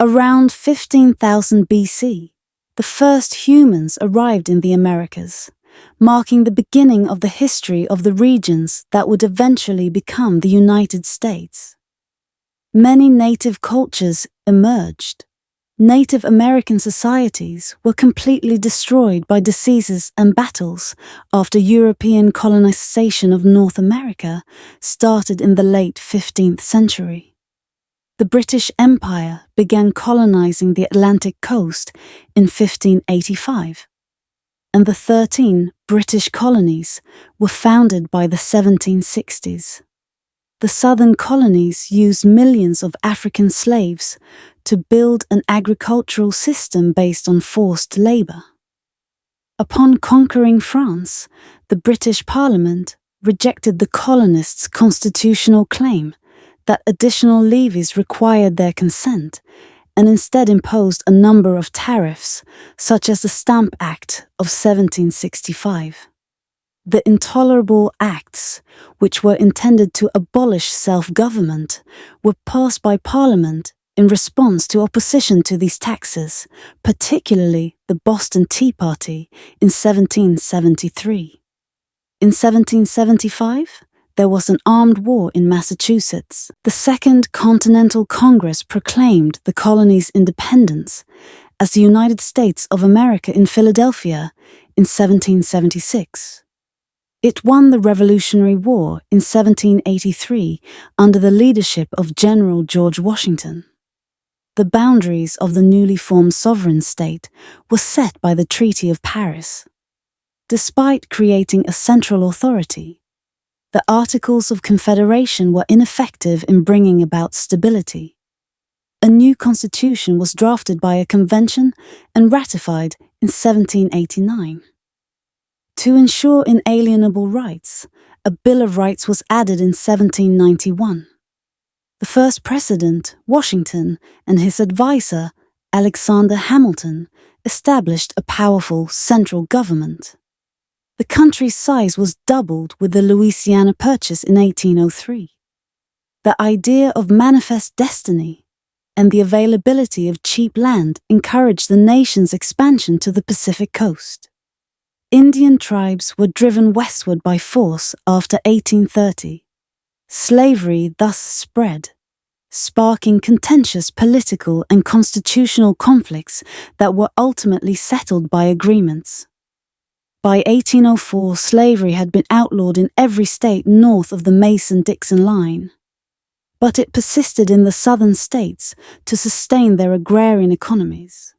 Around 15,000 BC, the first humans arrived in the Americas, marking the beginning of the history of the regions that would eventually become the United States. Many native cultures emerged. Native American societies were completely destroyed by diseases and battles after European colonization of North America started in the late 15th century. The British Empire began colonizing the Atlantic coast in 1585, and the 13 British colonies were founded by the 1760s. The southern colonies used millions of African slaves to build an agricultural system based on forced labor. Upon conquering France, the British Parliament rejected the colonists' constitutional claim that additional levies required their consent and instead imposed a number of tariffs, such as the Stamp Act of 1765. The Intolerable Acts, which were intended to abolish self-government, were passed by Parliament in response to opposition to these taxes, particularly the Boston Tea Party in 1773. In 1775, there was an armed war in Massachusetts. The Second Continental Congress proclaimed the colony's independence as the United States of America in Philadelphia in 1776. It won the Revolutionary War in 1783 under the leadership of General George Washington. The boundaries of the newly formed sovereign state were set by the Treaty of Paris. Despite creating a central authority, the Articles of Confederation were ineffective in bringing about stability. A new constitution was drafted by a convention and ratified in 1789. To ensure inalienable rights, a Bill of Rights was added in 1791. The first president, Washington, and his advisor, Alexander Hamilton, established a powerful central government. The country's size was doubled with the Louisiana Purchase in 1803. The idea of manifest destiny and the availability of cheap land encouraged the nation's expansion to the Pacific coast. Indian tribes were driven westward by force after 1830. Slavery thus spread, sparking contentious political and constitutional conflicts that were ultimately settled by agreements. By 1804, slavery had been outlawed in every state north of the Mason-Dixon line. But it persisted in the southern states to sustain their agrarian economies.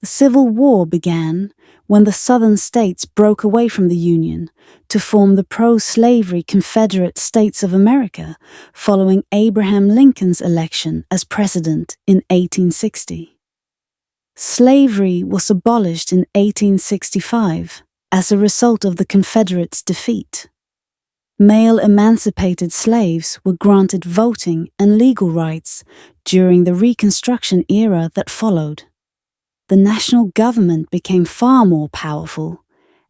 The Civil War began when the southern states broke away from the Union to form the pro-slavery Confederate States of America following Abraham Lincoln's election as president in 1860. Slavery was abolished in 1865 as a result of the Confederates' defeat. Male emancipated slaves were granted voting and legal rights during the Reconstruction era that followed. The national government became far more powerful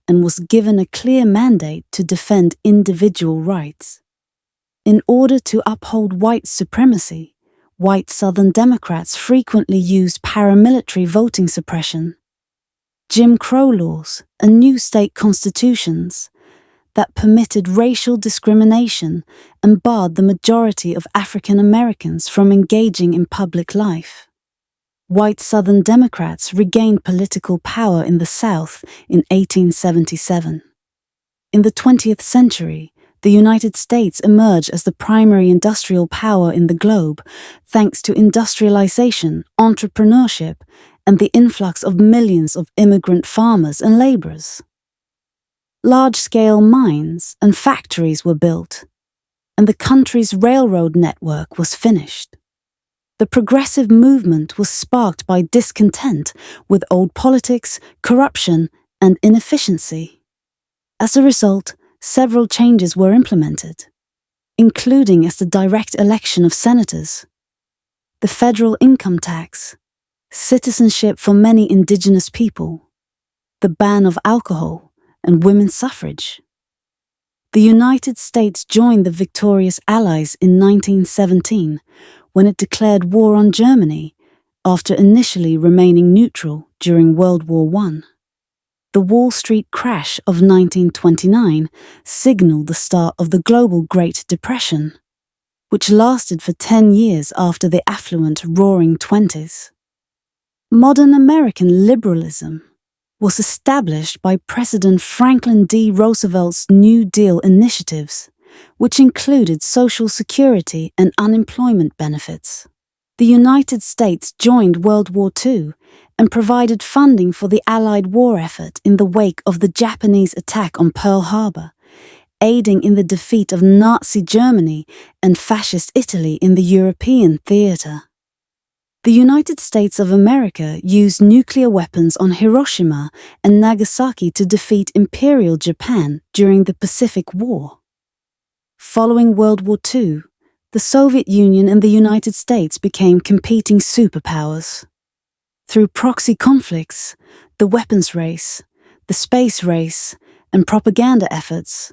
and was given a clear mandate to defend individual rights. In order to uphold white supremacy, white Southern Democrats frequently used paramilitary voting suppression, Jim Crow laws, and new state constitutions that permitted racial discrimination and barred the majority of African Americans from engaging in public life. White Southern Democrats regained political power in the South in 1877. In the 20th century, the United States emerged as the primary industrial power in the globe thanks to industrialization, entrepreneurship, and the influx of millions of immigrant farmers and laborers. Large-scale mines and factories were built, and the country's railroad network was finished. The progressive movement was sparked by discontent with old politics, corruption, and inefficiency. As a result, several changes were implemented, including as the direct election of senators, the federal income tax, citizenship for many indigenous people, the ban of alcohol, and women's suffrage. The United States joined the victorious Allies in 1917 when it declared war on Germany after initially remaining neutral during World War I. The Wall Street crash of 1929 signaled the start of the global Great Depression, which lasted for 10 years after the affluent Roaring Twenties. Modern American liberalism was established by President Franklin D. Roosevelt's New Deal initiatives, which included Social Security and unemployment benefits. The United States joined World War II and provided funding for the Allied war effort in the wake of the Japanese attack on Pearl Harbor, aiding in the defeat of Nazi Germany and Fascist Italy in the European theater. The United States of America used nuclear weapons on Hiroshima and Nagasaki to defeat Imperial Japan during the Pacific War. Following World War II, the Soviet Union and the United States became competing superpowers. Through proxy conflicts, the weapons race, the space race, and propaganda efforts,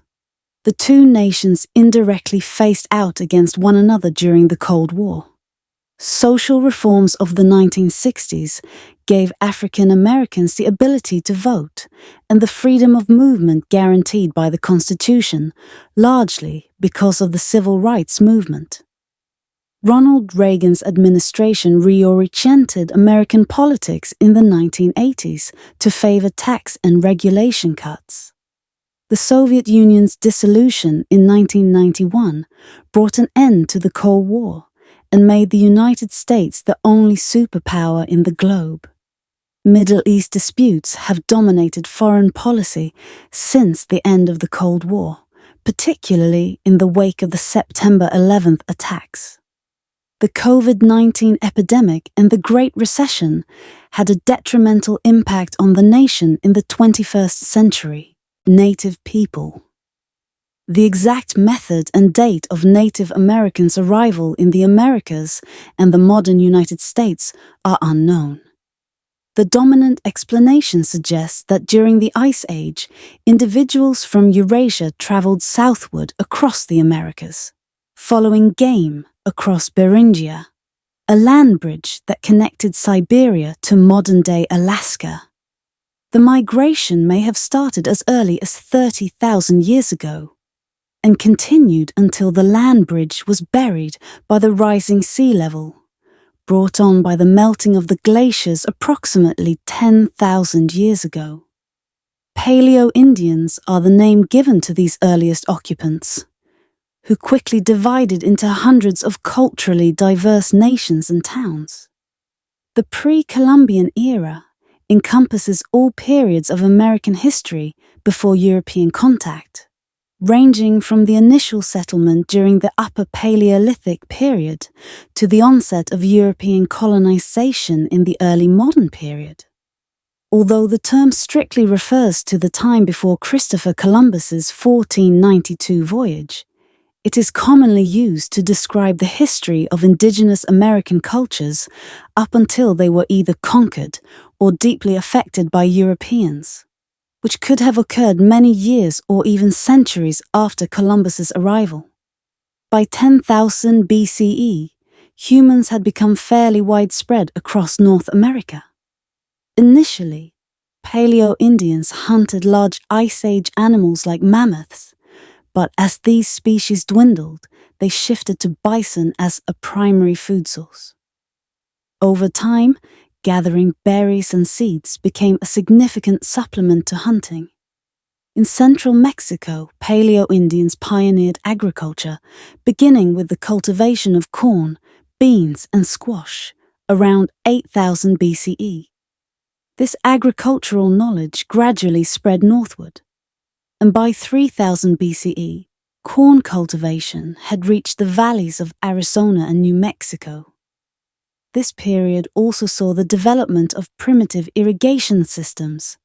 the two nations indirectly faced out against one another during the Cold War. Social reforms of the 1960s gave African Americans the ability to vote and the freedom of movement guaranteed by the Constitution, largely because of the Civil Rights Movement. Ronald Reagan's administration reoriented American politics in the 1980s to favor tax and regulation cuts. The Soviet Union's dissolution in 1991 brought an end to the Cold War and made the United States the only superpower in the globe. Middle East disputes have dominated foreign policy since the end of the Cold War, particularly in the wake of the September 11th attacks. The COVID-19 epidemic and the Great Recession had a detrimental impact on the nation in the 21st century. Native people. The exact method and date of Native Americans' arrival in the Americas and the modern United States are unknown. The dominant explanation suggests that during the Ice Age, individuals from Eurasia traveled southward across the Americas, following game across Beringia, a land bridge that connected Siberia to modern-day Alaska. The migration may have started as early as 30,000 years ago and continued until the land bridge was buried by the rising sea level, brought on by the melting of the glaciers approximately 10,000 years ago. Paleo-Indians are the name given to these earliest occupants, who quickly divided into hundreds of culturally diverse nations and towns. The pre-Columbian era encompasses all periods of American history before European contact, ranging from the initial settlement during the Upper Paleolithic period to the onset of European colonization in the early modern period. Although the term strictly refers to the time before Christopher Columbus's 1492 voyage, it is commonly used to describe the history of indigenous American cultures up until they were either conquered or deeply affected by Europeans, which could have occurred many years or even centuries after Columbus's arrival. By 10,000 BCE, humans had become fairly widespread across North America. Initially, Paleo-Indians hunted large Ice Age animals like mammoths, but as these species dwindled, they shifted to bison as a primary food source. Over time, gathering berries and seeds became a significant supplement to hunting. In central Mexico, Paleo-Indians pioneered agriculture, beginning with the cultivation of corn, beans, and squash around 8,000 BCE. This agricultural knowledge gradually spread northward, and by 3000 BCE, corn cultivation had reached the valleys of Arizona and New Mexico. This period also saw the development of primitive irrigation systems,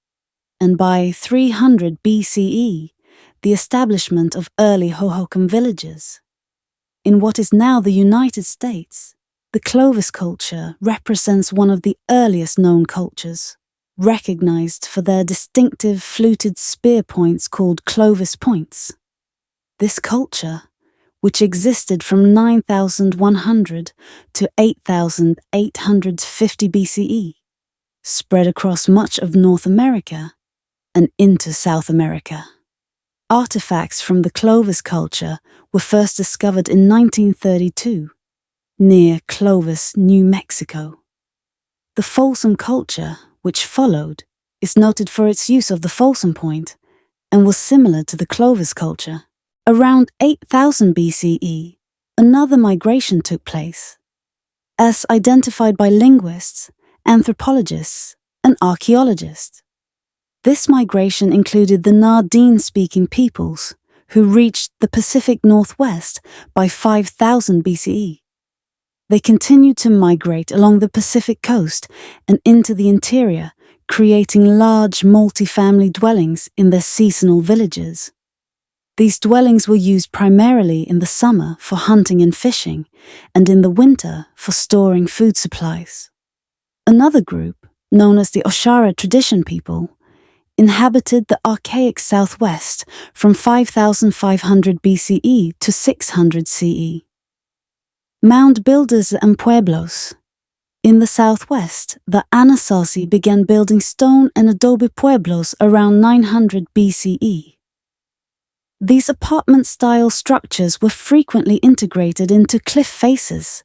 and by 300 BCE, the establishment of early Hohokam villages. In what is now the United States, the Clovis culture represents one of the earliest known cultures, recognized for their distinctive fluted spear points called Clovis points. This culture, which existed from 9,100 to 8,850 BCE, spread across much of North America and into South America. Artifacts from the Clovis culture were first discovered in 1932, near Columbus, New Mexico. The Folsom culture, which followed, is noted for its use of the Folsom point and was similar to the Clovis culture. Around 8000 BCE, another migration took place, as identified by linguists, anthropologists, and archaeologists. This migration included the Nardine-speaking peoples, who reached the Pacific Northwest by 5000 BCE. They continued to migrate along the Pacific coast and into the interior, creating large multi-family dwellings in their seasonal villages. These dwellings were used primarily in the summer for hunting and fishing, and in the winter for storing food supplies. Another group, known as the Oshara tradition people, inhabited the archaic Southwest from 5500 BCE to 600 CE. Mound builders and pueblos. In the Southwest, the Anasazi began building stone and adobe pueblos around 900 BCE. These apartment-style structures were frequently integrated into cliff faces,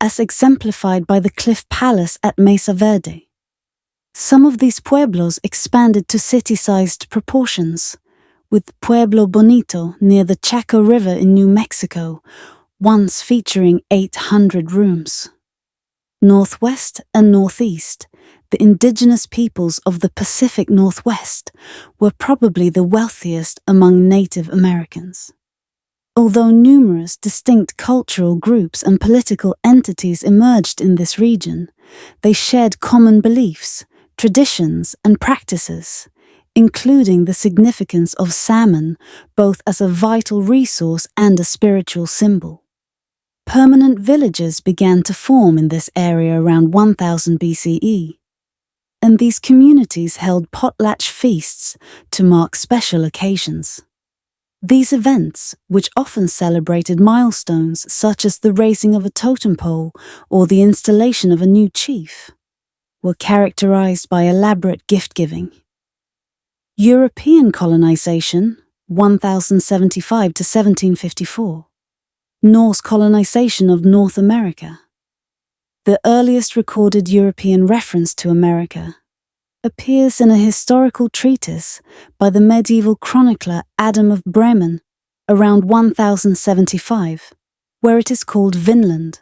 as exemplified by the Cliff Palace at Mesa Verde. Some of these pueblos expanded to city-sized proportions, with Pueblo Bonito near the Chaco River in New Mexico, once featuring 800 rooms. Northwest and Northeast, the indigenous peoples of the Pacific Northwest were probably the wealthiest among Native Americans. Although numerous distinct cultural groups and political entities emerged in this region, they shared common beliefs, traditions, and practices, including the significance of salmon both as a vital resource and a spiritual symbol. Permanent villages began to form in this area around 1000 BCE, and these communities held potlatch feasts to mark special occasions. These events, which often celebrated milestones such as the raising of a totem pole or the installation of a new chief, were characterized by elaborate gift-giving. European colonization, 1075 to 1754. Norse colonization of North America. The earliest recorded European reference to America appears in a historical treatise by the medieval chronicler Adam of Bremen around 1075, where it is called Vinland.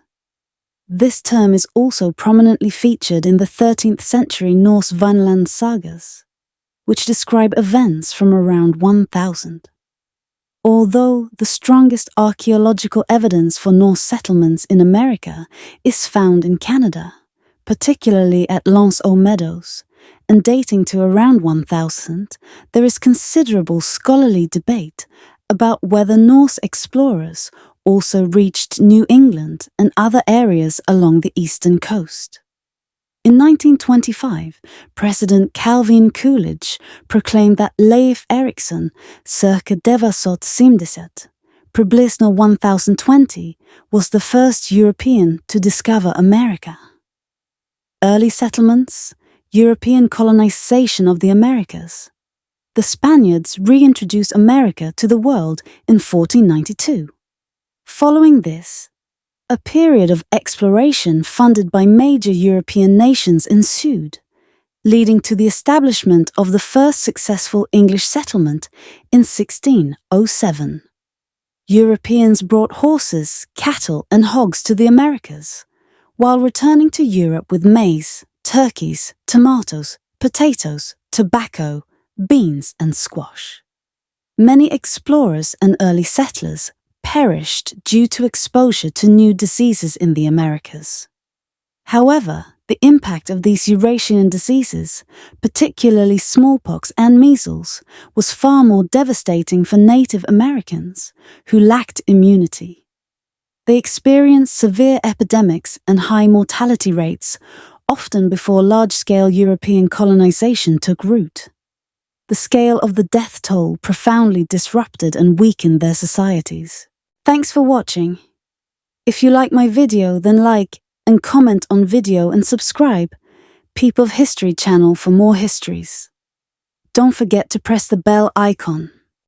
This term is also prominently featured in the 13th century Norse Vinland sagas, which describe events from around 1000. Although the strongest archaeological evidence for Norse settlements in America is found in Canada, particularly at L'Anse aux Meadows, and dating to around 1000, there is considerable scholarly debate about whether Norse explorers also reached New England and other areas along the eastern coast. In 1925, President Calvin Coolidge proclaimed that Leif Erikson, circa 1970, Približno 1020, was the first European to discover America. Early settlements, European colonization of the Americas. The Spaniards reintroduced America to the world in 1492. Following this, a period of exploration funded by major European nations ensued, leading to the establishment of the first successful English settlement in 1607. Europeans brought horses, cattle, and hogs to the Americas, while returning to Europe with maize, turkeys, tomatoes, potatoes, tobacco, beans, and squash. Many explorers and early settlers perished due to exposure to new diseases in the Americas. However, the impact of these Eurasian diseases, particularly smallpox and measles, was far more devastating for Native Americans, who lacked immunity. They experienced severe epidemics and high mortality rates, often before large-scale European colonization took root. The scale of the death toll profoundly disrupted and weakened their societies. Thanks for watching. If you like my video, then like and comment on video and subscribe. Peep of History channel for more histories. Don't forget to press the bell icon.